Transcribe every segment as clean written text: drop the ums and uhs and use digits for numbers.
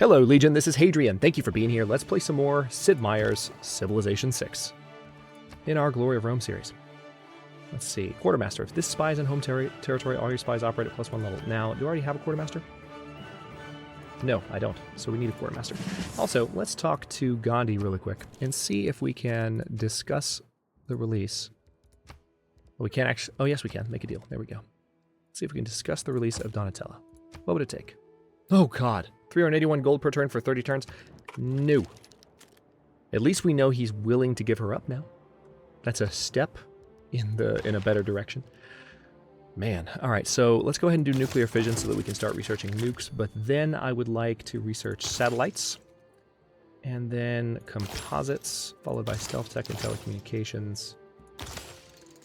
Hello, Legion, this is Hadrian. Thank you for being here. Let's play some more Sid Meier's Civilization 6 in our Glory of Rome series. Let's see. Quartermaster. If this spy is in home territory, all your spies operate at +1 level. Now, do I already have a quartermaster? No, I don't. So we need a quartermaster. Also, let's talk to Gandhi really quick and see if we can discuss the release. Well, we can't actually... Oh, yes, we can. Make a deal. There we go. Let's see if we can discuss the release of Donatella. What would it take? Oh, God. 381 gold per turn for 30 turns? No. At least we know he's willing to give her up now. That's a step in a better direction. Man. All right, so let's go ahead and do nuclear fission so that we can start researching nukes. But then I would like to research satellites. And then composites, followed by stealth tech and telecommunications.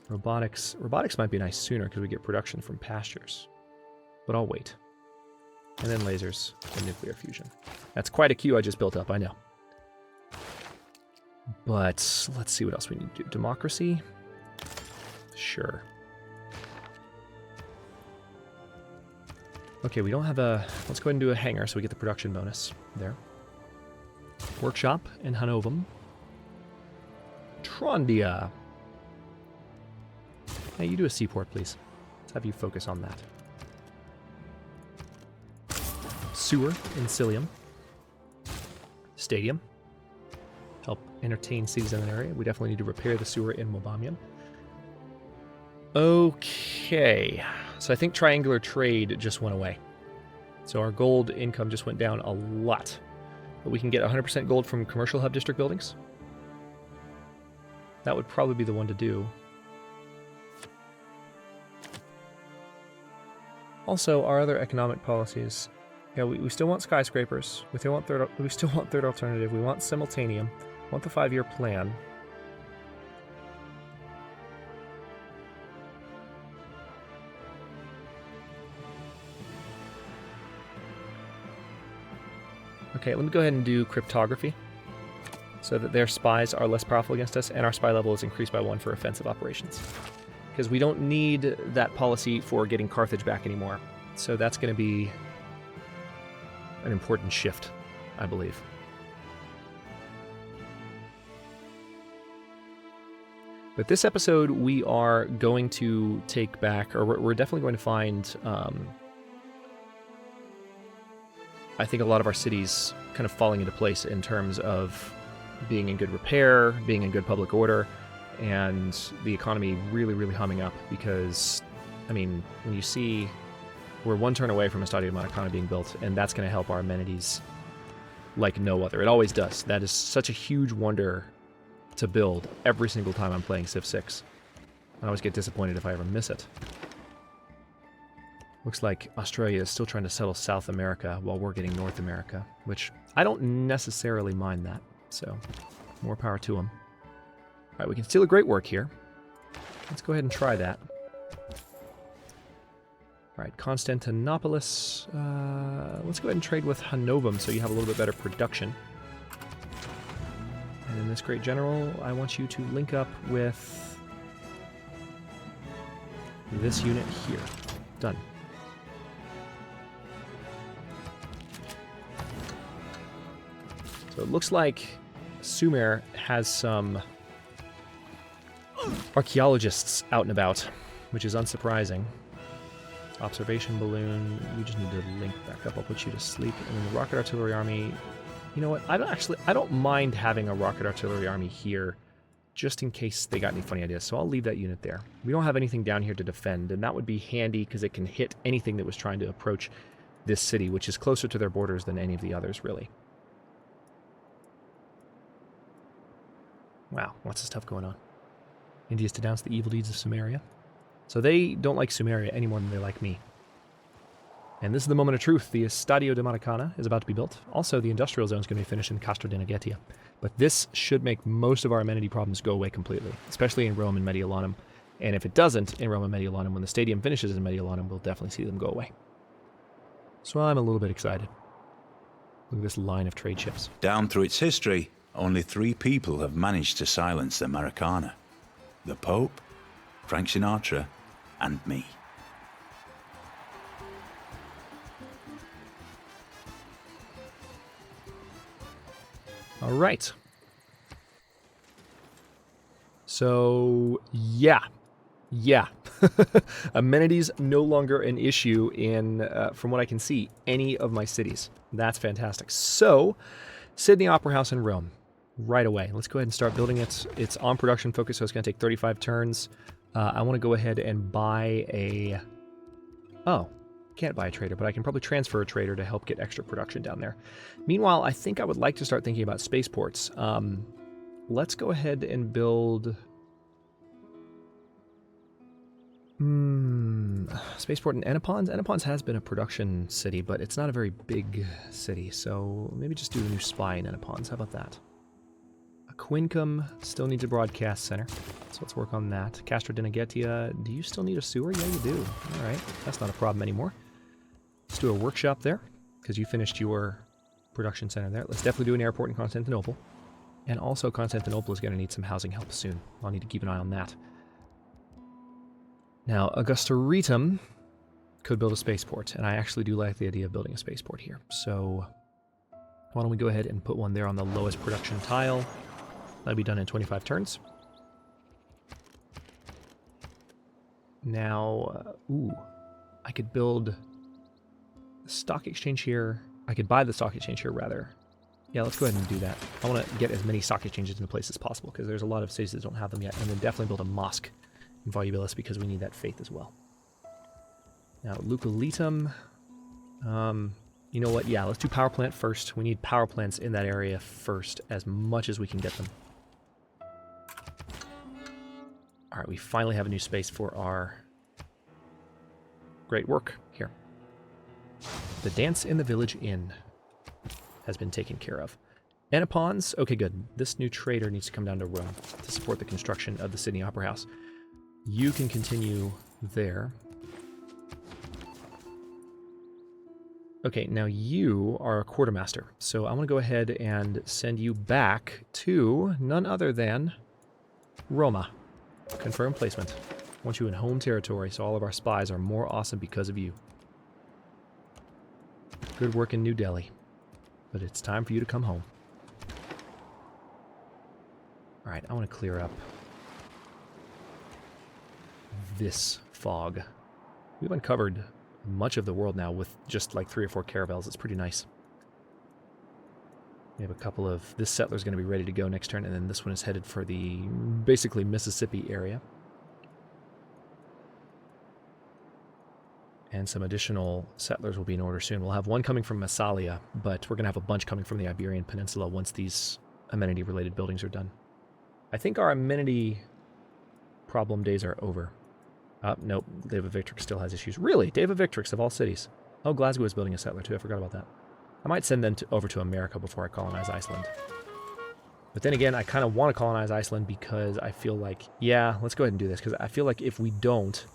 Robotics. Robotics might be nice sooner because we get production from pastures. But I'll wait. And then lasers and nuclear fusion. That's quite a queue I just built up, I know. But let's see what else we need to do. Democracy? Sure. Okay, we don't have a... Let's go ahead and do a hangar so we get the production bonus there. Workshop in Hanovum. Trondia. Hey, you do a seaport, please. Let's have you focus on that. Sewer in Cilium. Stadium. Help entertain cities in that area. We definitely need to repair the sewer in Mobamian. Okay. So I think triangular trade just went away. So our gold income just went down a lot. But we can get 100% gold from commercial hub district buildings. That would probably be the one to do. Also, our other economic policies... Yeah, we still want skyscrapers. We still want third alternative. We want simultaneum. We want the 5-year plan. Okay, let me go ahead and do cryptography so that their spies are less powerful against us and our spy level is increased by 1 for offensive operations. Because we don't need that policy for getting Carthage back anymore. So that's going to be an important shift, I believe. But this episode, we are going to take back, or we're definitely going to find, I think, a lot of our cities kind of falling into place in terms of being in good repair, being in good public order, and the economy really, really humming up because, I mean, when you see... We're 1 turn away from a Stadio Maracanã being built, and that's going to help our amenities like no other. It always does. That is such a huge wonder to build every single time I'm playing Civ 6. I always get disappointed if I ever miss it. Looks like Australia is still trying to settle South America while we're getting North America, which I don't necessarily mind that, so more power to them. All right, we can steal a great work here. Let's go ahead and try that. All right, Constantinopolis. Let's go ahead and trade with Hanovum so you have a little bit better production. And in this great general, I want you to link up with this unit here. Done. So it looks like Sumer has some archaeologists out and about, which is unsurprising. Observation balloon, we just need to link back up. I'll put you to sleep. And then the rocket artillery army, you know what? I don't mind having a rocket artillery army here just in case they got any funny ideas. So I'll leave that unit there. We don't have anything down here to defend, and that would be handy because it can hit anything that was trying to approach this city, which is closer to their borders than any of the others, really. Wow, lots of stuff going on. India's denounced the evil deeds of Sumeria. So they don't like Sumeria any more than they like me. And this is the moment of truth. The Estadio de Maracanã is about to be built. Also, the industrial zone is going to be finished in Castro de Negetia. But this should make most of our amenity problems go away completely, especially in Rome and Mediolanum. And if it doesn't in Rome and Mediolanum, when the stadium finishes in Mediolanum, we'll definitely see them go away. So I'm a little bit excited. Look at this line of trade ships. Down through its history, only 3 people have managed to silence the Maracanã. The Pope, Frank Sinatra, and me. All right. So, yeah. Amenities no longer an issue in, from what I can see, any of my cities. That's fantastic. So, Sydney Opera House in Rome, right away. Let's go ahead and start building it. It's on production focus, so it's going to take 35 turns. I want to go ahead and buy a... Oh, can't buy a trader, but I can probably transfer a trader to help get extra production down there. Meanwhile, I think I would like to start thinking about spaceports. Let's go ahead and build... Spaceport in YnAMP. YnAMP has been a production city, but it's not a very big city, so maybe just do a new spy in YnAMP. How about that? Quincum still needs a broadcast center, so let's work on that. Castro Dinegetia, do you still need a sewer? Yeah, you do. All right, that's not a problem anymore. Let's do a workshop there, because you finished your production center there. Let's definitely do an airport in Constantinople. And also Constantinople is going to need some housing help soon. I'll need to keep an eye on that. Now, Augusta Ritum could build a spaceport, and I actually do like the idea of building a spaceport here. So why don't we go ahead and put one there on the lowest production tile. That'll be done in 25 turns. Now, I could build a stock exchange here. I could buy the stock exchange here, rather. Yeah, let's go ahead and do that. I want to get as many stock exchanges into place as possible, because there's a lot of cities that don't have them yet, and then definitely build a mosque in Volubilis, because we need that faith as well. Now, Lucalitum. You know what? Yeah, let's do power plant first. We need power plants in that area first, as much as we can get them. All right, we finally have a new space for our great work here. The Dance in the Village Inn has been taken care of. Anapons, okay, good. This new trader needs to come down to Rome to support the construction of the Sydney Opera House. You can continue there. Okay, now you are a quartermaster, so I'm going to go ahead and send you back to none other than Roma. Confirm placement. I want you in home territory, so all of our spies are more awesome because of you. Good work in New Delhi, but it's time for you to come home. All right, I want to clear up this fog. We've uncovered much of the world now with just like 3 or 4 caravels. It's pretty nice. We have a couple of... This settler's going to be ready to go next turn, and then this one is headed for the basically Mississippi area. And some additional settlers will be in order soon. We'll have one coming from Massalia, but we're going to have a bunch coming from the Iberian Peninsula once these amenity-related buildings are done. I think our amenity problem days are over. Nope, David Victrix still has issues. Really? David Victrix of all cities. Oh, Glasgow is building a settler too. I forgot about that. I might send them over to America before I colonize Iceland. But then again, I kind of want to colonize Iceland because I feel like, yeah, let's go ahead and do this. Because I feel like if we don't,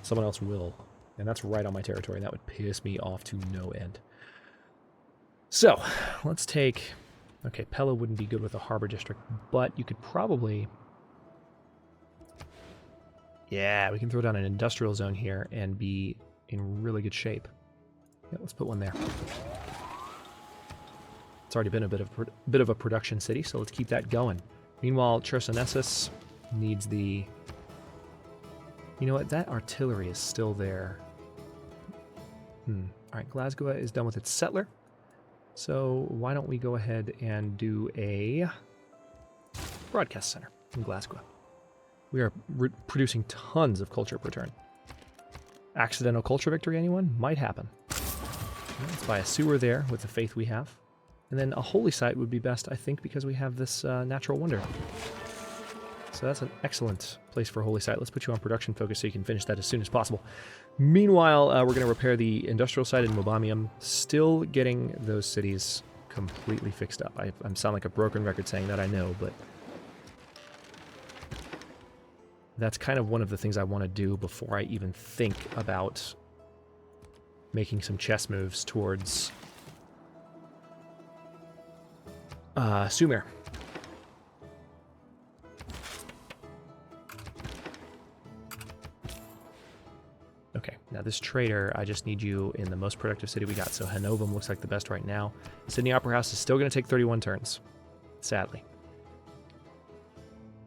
someone else will. And that's right on my territory. That would piss me off to no end. So, let's take... Okay, Pella wouldn't be good with a harbor district, but you could probably... Yeah, we can throw down an industrial zone here and be in really good shape. Yeah, let's put one there. It's already been a bit of a production city, so let's keep that going. Meanwhile, Chersonesus needs the... You know what? That artillery is still there. All right, Glasgow is done with its settler. So why don't we go ahead and do a broadcast center in Glasgow. We are producing tons of culture per turn. Accidental culture victory, anyone? Might happen. Let's buy a sewer there with the faith we have. And then a holy site would be best, I think, because we have this natural wonder. So that's an excellent place for a holy site. Let's put you on production focus so you can finish that as soon as possible. Meanwhile, we're going to repair the industrial site in Mobamium. Still getting those cities completely fixed up. I sound like a broken record saying that, I know, but... That's kind of one of the things I want to do before I even think about making some chess moves towards Sumer. Okay, now this trader, I just need you in the most productive city we got. So Hanovum looks like the best right now. Sydney Opera House is still going to take 31 turns, sadly.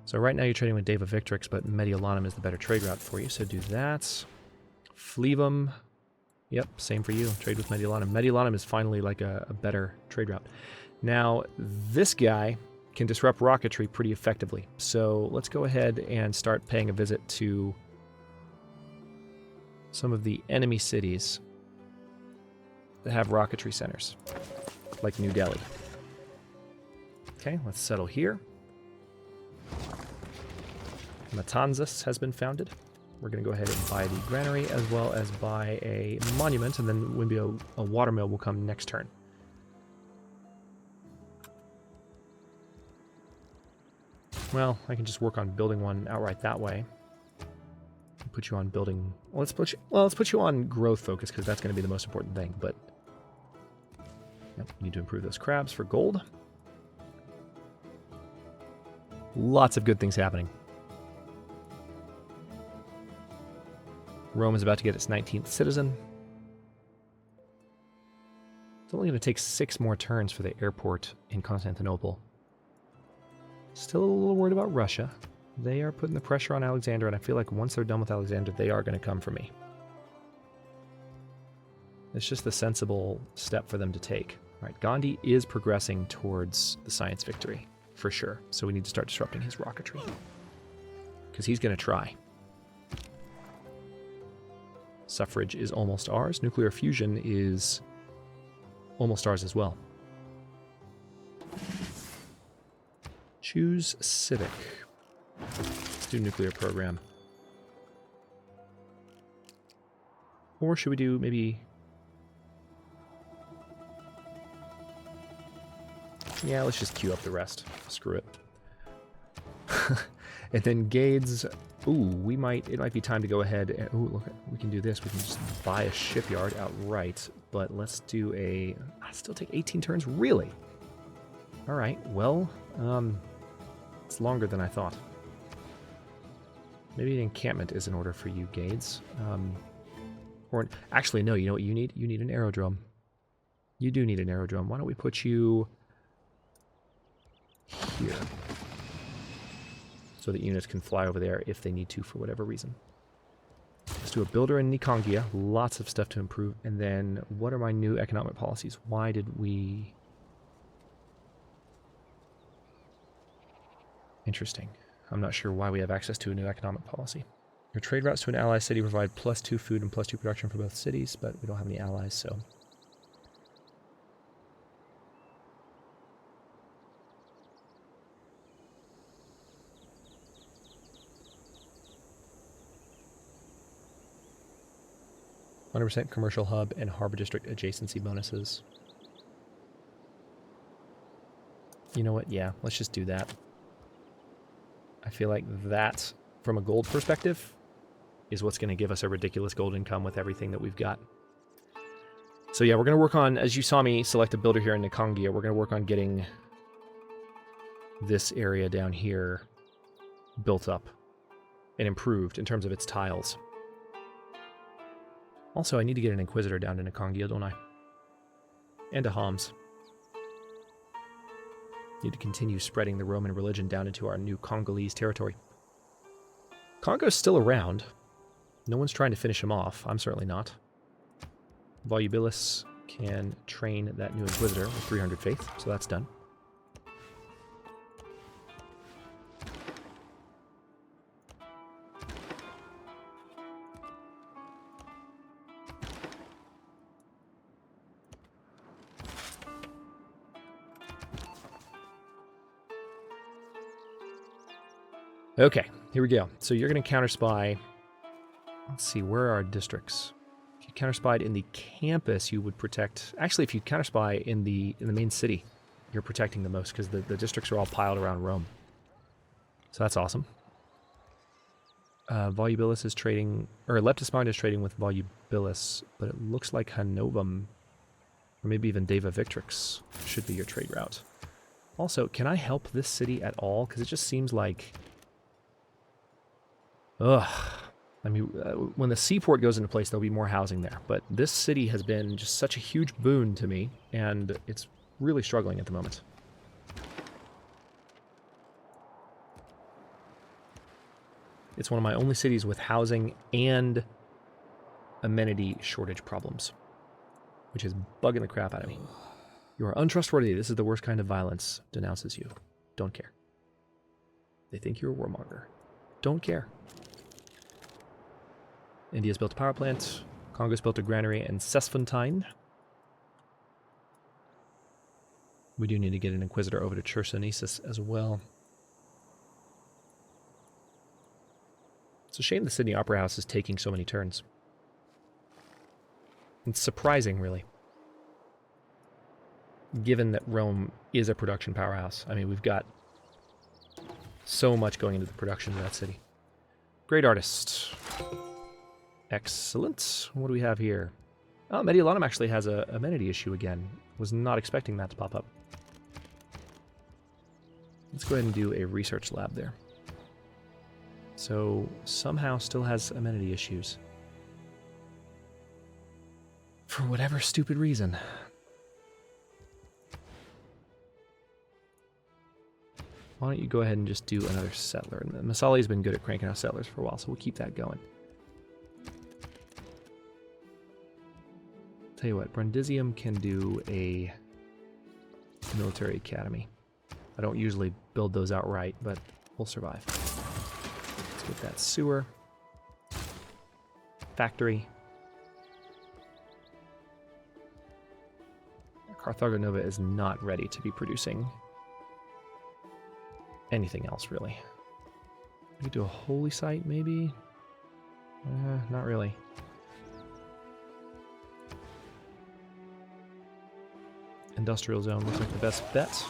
So right now you're trading with Deva Victrix, but Mediolanum is the better trade route for you, so do that. Flevum, yep, same for you. Trade with Mediolanum. Mediolanum is finally like a better trade route. Now, this guy can disrupt rocketry pretty effectively. So let's go ahead and start paying a visit to some of the enemy cities that have rocketry centers, like New Delhi. Okay, let's settle here. Matanzas has been founded. We're going to go ahead and buy the granary as well as buy a monument, and then maybe a watermill will come next turn. Well, I can just work on building one outright that way. Put you on building. Well, let's put you on growth focus because that's going to be the most important thing. But yep, need to improve those crabs for gold. Lots of good things happening. Rome is about to get its 19th citizen. It's only going to take 6 more turns for the airport in Constantinople. Still a little worried about Russia. They are putting the pressure on Alexander, and I feel like once they're done with Alexander, they are going to come for me. It's just the sensible step for them to take. All right, Gandhi is progressing towards the science victory, for sure. So we need to start disrupting his rocketry. Because he's going to try. Suffrage is almost ours. Nuclear fusion is almost ours as well. Choose civic. Let's do nuclear program. Or should we do maybe... Yeah, let's just queue up the rest. Screw it. And then Gades... Ooh, it might be time to go ahead and... Ooh, look, we can do this. We can just buy a shipyard outright. But let's do a... I still take 18 turns? Really? Alright, well... it's longer than I thought. Maybe an encampment is in order for you, Gades. Or actually, no, you know what you need? You need an aerodrome. You do need an aerodrome. Why don't we put you here? So that units can fly over there if they need to for whatever reason. Let's do a builder in Nikongia. Lots of stuff to improve. And then, what are my new economic policies? Why did we... Interesting. I'm not sure why we have access to a new economic policy. Your trade routes to an ally city provide +2 food and +2 production for both cities, but we don't have any allies, so... 100% commercial hub and harbor district adjacency bonuses. You know what? Yeah, let's just do that. I feel like that, from a gold perspective, is what's going to give us a ridiculous gold income with everything that we've got. So yeah, we're going to work on, as you saw me select a builder here in Nikongia, we're going to work on getting this area down here built up and improved in terms of its tiles. Also, I need to get an Inquisitor down to Nikongia, don't I? And a Homs. Need to continue spreading the Roman religion down into our new Congolese territory. Congo's still around. No one's trying to finish him off. I'm certainly not. Volubilis can train that new Inquisitor with 300 faith, so that's done. Okay, here we go. So you're going to counterspy. Let's see, where are our districts? If you counterspied in the campus, you would protect... Actually, if you counterspy in the main city, you're protecting the most, because the districts are all piled around Rome. So that's awesome. Volubilis is trading... Or Leptismond is trading with Volubilis, but it looks like Hanovum, or maybe even Deva Victrix, should be your trade route. Also, can I help this city at all? Because it just seems like... Ugh. I mean, when the seaport goes into place, there'll be more housing there. But this city has been just such a huge boon to me, and it's really struggling at the moment. It's one of my only cities with housing and amenity shortage problems, which is bugging the crap out of me. You are untrustworthy. This is the worst kind of violence. Denounces you. Don't care. They think you're a warmonger. Don't care. India's built a power plant. Congo's built a granary in Sesfontein. We do need to get an inquisitor over to Chersonesus as well. It's a shame the Sydney Opera House is taking so many turns. It's surprising, really. Given that Rome is a production powerhouse. I mean, we've got so much going into the production of that city. Great artist. Excellent. What do we have here? Oh, Mediolanum actually has a amenity issue again. Was not expecting that to pop up. Let's go ahead and do a research lab there. So, somehow still has amenity issues. For whatever stupid reason. Why don't you go ahead and just do another settler? And Masali's been good at cranking out settlers for a while, so we'll keep that going. Tell you what, Brundisium can do a military academy. I don't usually build those outright, but we'll survive. Let's get that sewer. Factory. Carthago Nova is not ready to be producing anything else, really. We could do a holy site, maybe? Not really. Industrial zone looks like the best bet.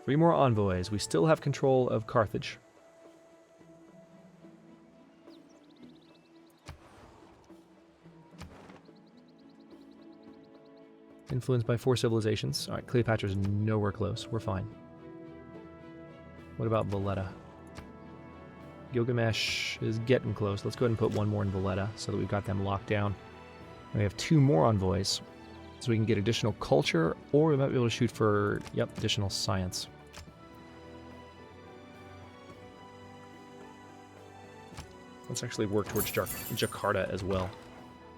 Three more envoys. We still have control of Carthage. Influenced by 4 civilizations. Alright, Cleopatra's nowhere close. We're fine. What about Valletta? Gilgamesh is getting close. Let's go ahead and put one more in Valletta so that we've got them locked down. And we have 2 more envoys. So we can get additional culture, or we might be able to shoot for, yep, additional science. Let's actually work towards Jakarta as well.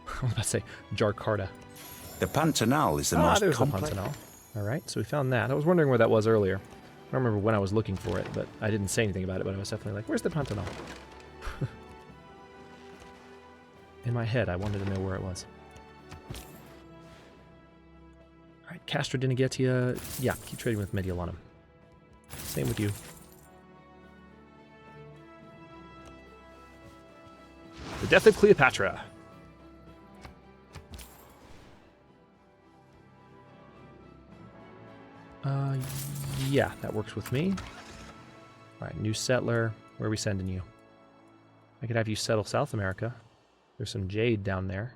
I was about to say Jakarta. The Pantanal is the most there's complex. the Pantanal. All right, so we found that. I was wondering where that was earlier. I don't remember when I was looking for it, but I didn't say anything about it, but I was definitely like, where's the Pantanal? In my head, I wanted to know where it was. All right, Castra didn't get to you. Yeah, keep trading with Mediolanum. Same with you. The death of Cleopatra. Yeah, that works with me. Alright, new settler. Where are we sending you? I could have you settle South America. There's some jade down there.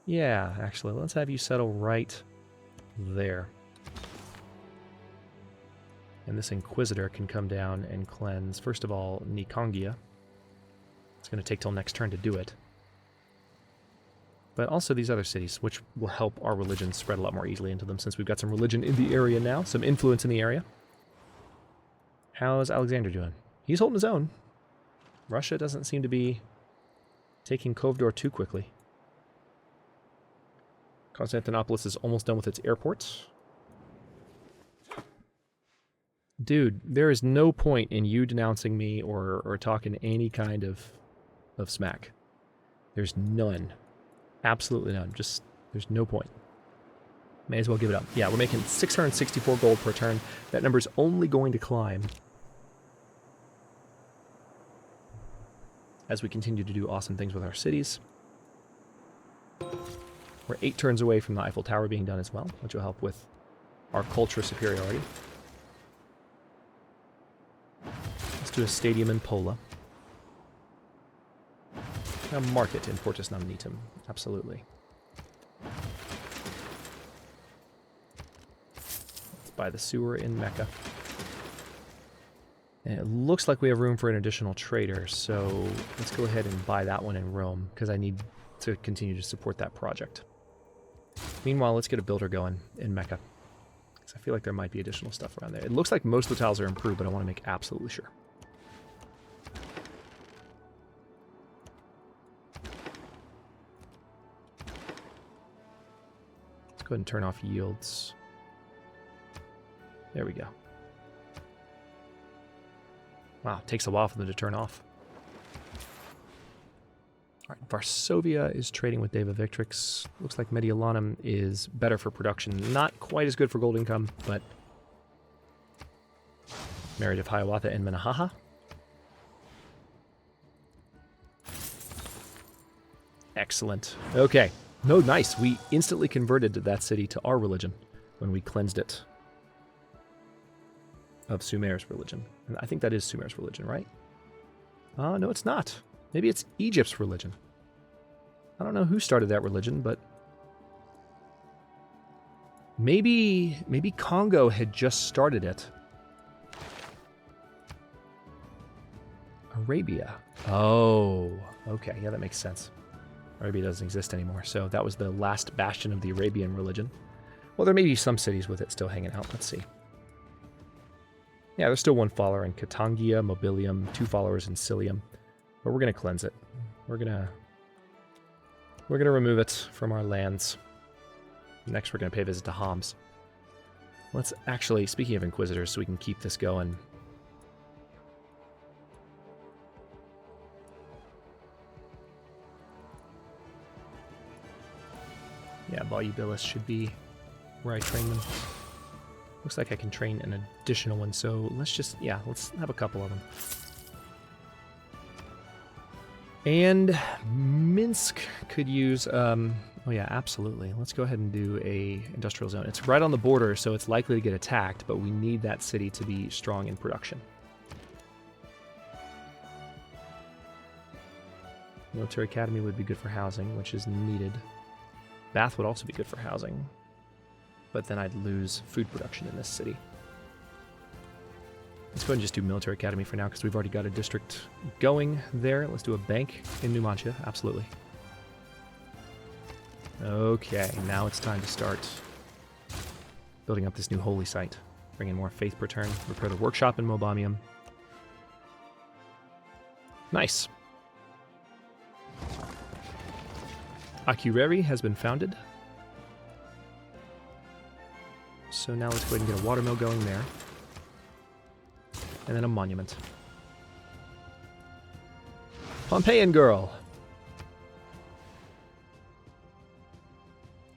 Yeah, actually, let's have you settle right there. And this Inquisitor can come down and cleanse, first of all, Nikongia. It's going to take till next turn to do it. But also these other cities, which will help our religion spread a lot more easily into them, since we've got some religion in the area now, some influence in the area. How's Alexander doing? He's holding his own. Russia doesn't seem to be taking Kovdor too quickly. Constantinopolis is almost done with its airport. Dude, there is no point in you denouncing me or talking any kind of smack. There's none. Absolutely none. Just, there's no point. May as well give it up. Yeah, we're making 664 gold per turn. That number's only going to climb as we continue to do awesome things with our cities. We're 8 turns away from the Eiffel Tower being done as well, which will help with our culture superiority. Let's do a stadium in Pola. A market in Portus Namnitum. Absolutely. buy the sewer in Mecca. And it looks like we have room for an additional trader, so let's go ahead and buy that one in Rome, because I need to continue to support that project. Meanwhile, let's get a builder going in Mecca, because I feel like there might be additional stuff around there. It looks like most of the tiles are improved, but I want to make absolutely sure. Let's go ahead and turn off yields. There we go. Wow, it takes a while for them to turn off. All right, Varsovia is trading with Deva Victrix. Looks like Mediolanum is better for production. Not quite as good for gold income, but Married of Hiawatha and Minnehaha. Excellent. Okay. No, nice. We instantly converted that city to our religion when we cleansed it of Sumer's religion. And I think that is Sumer's religion, right? No, it's not. Maybe it's Egypt's religion. I don't know who started that religion, but maybe Congo had just started it. Arabia. Oh, okay. Yeah, that makes sense. Arabia doesn't exist anymore, so that was the last bastion of the Arabian religion. Well, there may be some cities with it still hanging out. Let's see. Yeah, there's still one follower in Katangia, Mobilium, 2 followers in Cilium, but we're gonna cleanse it. We're gonna remove it from our lands. Next, we're gonna pay a visit to Homs. Let's actually, speaking of Inquisitors, so we can keep this going. Yeah, Volubilis should be where I train them. Looks like I can train an additional one, so let's just, yeah, let's have a couple of them. And Minsk could use, oh yeah, absolutely. Let's go ahead and do a industrial zone. It's right on the border, so it's likely to get attacked, but we need that city to be strong in production. Military Academy would be good for housing, which is needed. Bath would also be good for housing, but then I'd lose food production in this city. Let's go ahead and just do Military Academy for now, because we've already got a district going there. Let's do a bank in Numancia, absolutely. Okay, now it's time to start building up this new holy site. Bring in more faith per turn, repair the workshop in Mobamium. Nice. Akureyri has been founded. So now let's go ahead and get a watermill going there. And then a monument. Pompeian girl.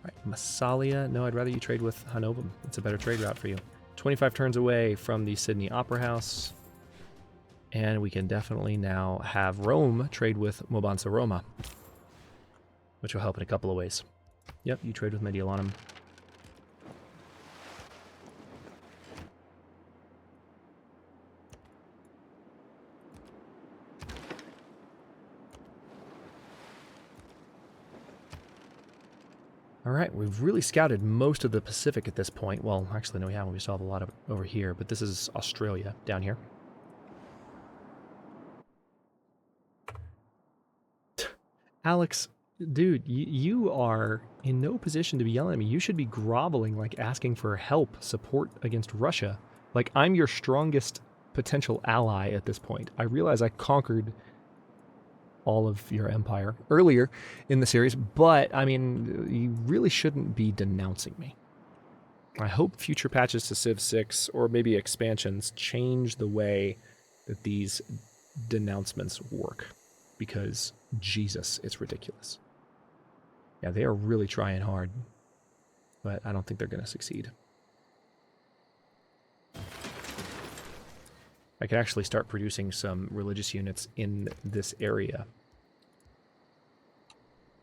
Alright, Massalia. No, I'd rather you trade with Hanovum. It's a better trade route for you. 25 turns away from the Sydney Opera House. And we can definitely now have Rome trade with Mobanza Roma, which will help in a couple of ways. Yep, you trade with Mediolanum. All right, we've really scouted most of the Pacific at this point. Well, actually, no, we haven't. We still have a lot of it over here, but this is Australia down here. Alex, dude, you are in no position to be yelling at me. You should be groveling, like asking for help, support against Russia. Like, I'm your strongest potential ally at this point. I realize I conquered all of your empire earlier in the series, but, I mean, you really shouldn't be denouncing me. I hope future patches to Civ 6, or maybe expansions, change the way that these denouncements work. Because, Jesus, it's ridiculous. Yeah, they are really trying hard, but I don't think they're going to succeed. I could actually start producing some religious units in this area.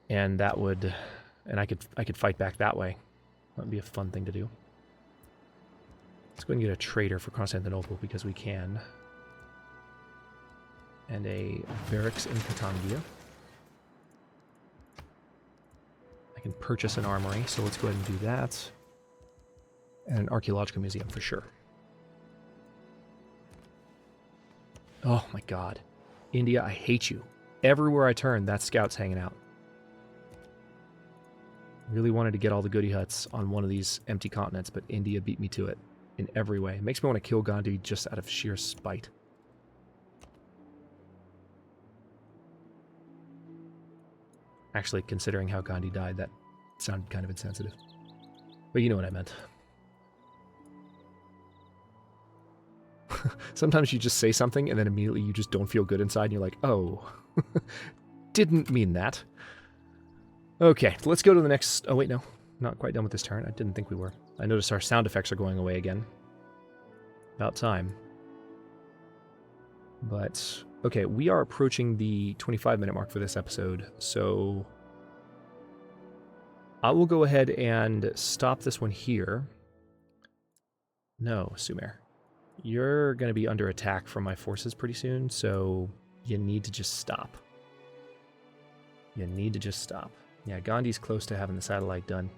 And that would, and I could fight back that way. That would be a fun thing to do. Let's go ahead and get a trader for Constantinople, because we can. And a barracks in Katangia. I can purchase an armory, so let's go ahead and do that. And an archaeological museum for sure. Oh my god. India, I hate you. Everywhere I turn, that scout's hanging out. Really wanted to get all the goody huts on one of these empty continents, but India beat me to it in every way. It makes me want to kill Gandhi just out of sheer spite. Actually, considering how Gandhi died, that sounded kind of insensitive. But you know what I meant. Sometimes you just say something and then immediately you just don't feel good inside and you're like, oh, didn't mean that. Okay, let's go to the next... Oh, wait, no. Not quite done with this turn. I didn't think we were. I noticed our sound effects are going away again. About time. But, okay, we are approaching the 25-minute mark for this episode, so I will go ahead and stop this one here. No, Sumer. You're going to be under attack from my forces pretty soon, so you need to just stop. You need to just stop. Yeah, Gandhi's close to having the satellite done.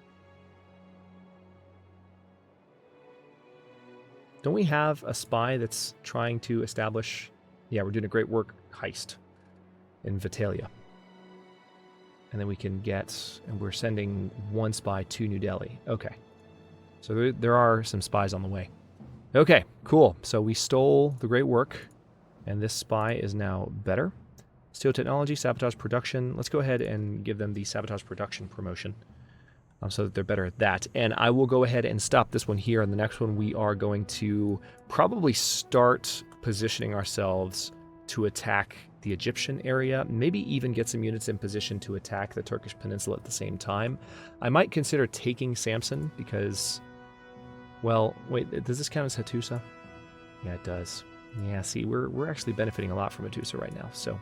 Don't we have a spy that's trying to establish... Yeah, we're doing a great work heist in Vitalia. And then we can get... And we're sending one spy to New Delhi. Okay. So there are some spies on the way. Okay, cool. So we stole the great work, and this spy is now better. Steel technology, sabotage production. Let's go ahead and give them the sabotage production promotion so that they're better at that. And I will go ahead and stop this one here. And the next one, we are going to probably start positioning ourselves to attack the Egyptian area, maybe even get some units in position to attack the Turkish peninsula at the same time. I might consider taking Samsun because... Well, wait, does this count as Hattusa? Yeah, it does. Yeah, see, we're actually benefiting a lot from Hattusa right now, so...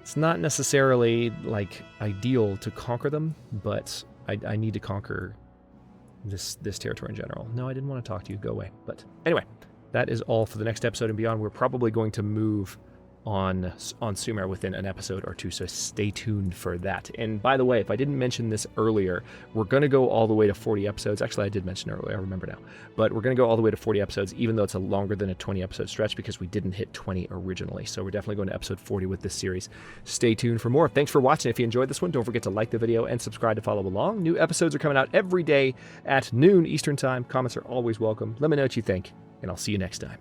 It's not necessarily, like, ideal to conquer them, but I need to conquer this territory in general. No, I didn't want to talk to you. Go away. But anyway, that is all for the next episode and beyond. We're probably going to move on Sumer within an episode or two, so stay tuned for that. And by the way, if I didn't mention this earlier, we're going to go all the way to 40 episodes. Actually, I did mention it earlier, I remember now. But we're going to go all the way to 40 episodes, even though it's a longer than a 20-episode stretch, because we didn't hit 20 originally. So we're definitely going to episode 40 with this series. Stay tuned for more. Thanks for watching. If you enjoyed this one, don't forget to like the video and subscribe to follow along. New episodes are coming out every day at noon Eastern Time. Comments are always welcome. Let me know what you think, and I'll see you next time.